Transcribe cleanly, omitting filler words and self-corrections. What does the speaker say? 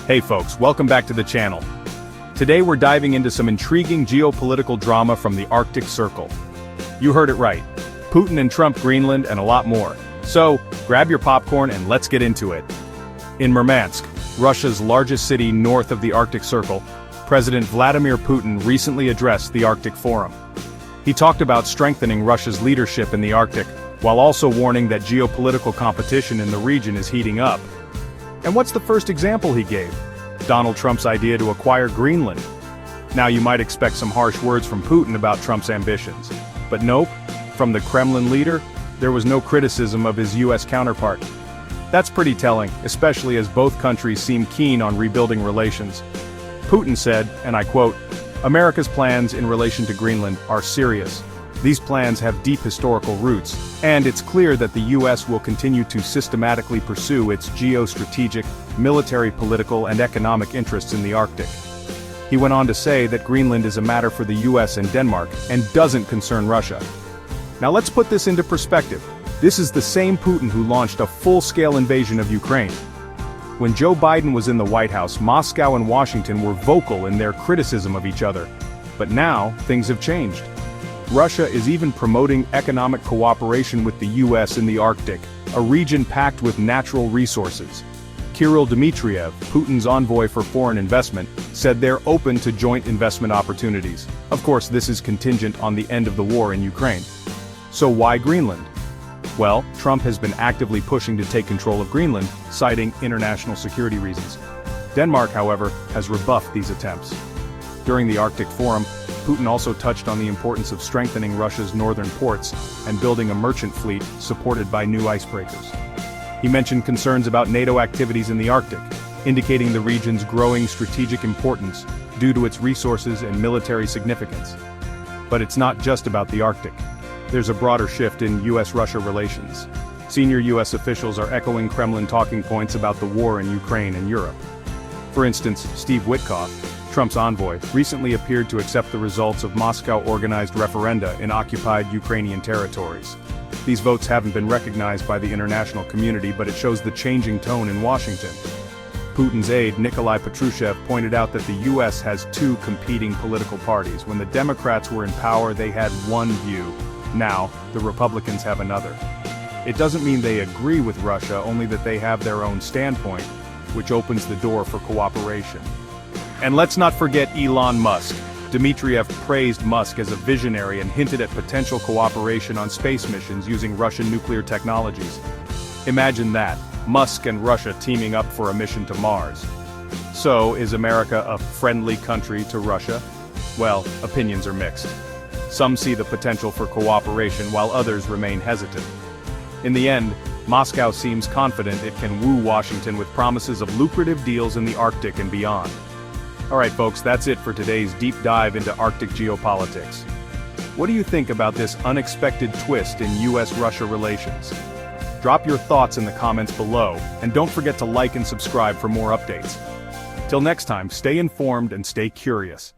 Hey folks, welcome back to the channel. Today we're diving into some intriguing geopolitical drama from the Arctic Circle. You heard it right. Putin and Trump, Greenland, and a lot more. So, grab your popcorn and let's get into it. In Murmansk, Russia's largest city north of the Arctic Circle, President Vladimir Putin recently addressed the Arctic Forum. He talked about strengthening Russia's leadership in the Arctic, while also warning that geopolitical competition in the region is heating up. And what's the first example he gave? Donald Trump's idea to acquire Greenland. Now you might expect some harsh words from Putin about Trump's ambitions. But nope, from the Kremlin leader, there was no criticism of his US counterpart. That's pretty telling, especially as both countries seem keen on rebuilding relations. Putin said, and I quote, "America's plans in relation to Greenland are serious. These plans have deep historical roots, and it's clear that the US will continue to systematically pursue its geostrategic, military, political, and economic interests in the Arctic." He went on to say that Greenland is a matter for the US and Denmark, and doesn't concern Russia. Now let's put this into perspective. This is the same Putin who launched a full-scale invasion of Ukraine. When Joe Biden was in the White House, Moscow and Washington were vocal in their criticism of each other. But now, things have changed. Russia is even promoting economic cooperation with the US in the Arctic, a region packed with natural resources. Kirill Dmitriev, Putin's envoy for foreign investment, said they're open to joint investment opportunities. Of course, this is contingent on the end of the war in Ukraine. So why Greenland? Well, Trump has been actively pushing to take control of Greenland, citing international security reasons. Denmark, however, has rebuffed these attempts. During the Arctic Forum, Putin also touched on the importance of strengthening Russia's northern ports and building a merchant fleet supported by new icebreakers. He mentioned concerns about NATO activities in the Arctic, indicating the region's growing strategic importance due to its resources and military significance. But it's not just about the Arctic. There's a broader shift in US-Russia relations. Senior US officials are echoing Kremlin talking points about the war in Ukraine and Europe. For instance, Steve Witkoff, Trump's envoy, recently appeared to accept the results of Moscow-organized referenda in occupied Ukrainian territories. These votes haven't been recognized by the international community, but it shows the changing tone in Washington. Putin's aide, Nikolai Patrushev, pointed out that the US has two competing political parties. When the Democrats were in power, they had one view. Now, the Republicans have another. It doesn't mean they agree with Russia, only that they have their own standpoint, which opens the door for cooperation. And let's not forget Elon Musk. Dmitriev praised Musk as a visionary and hinted at potential cooperation on space missions using Russian nuclear technologies. Imagine that, Musk and Russia teaming up for a mission to Mars. So, is America a friendly country to Russia? Well, opinions are mixed. Some see the potential for cooperation while others remain hesitant. In the end, Moscow seems confident it can woo Washington with promises of lucrative deals in the Arctic and beyond. Alright folks, that's it for today's deep dive into Arctic geopolitics. What do you think about this unexpected twist in US-Russia relations? Drop your thoughts in the comments below, and don't forget to like and subscribe for more updates. Till next time, stay informed and stay curious.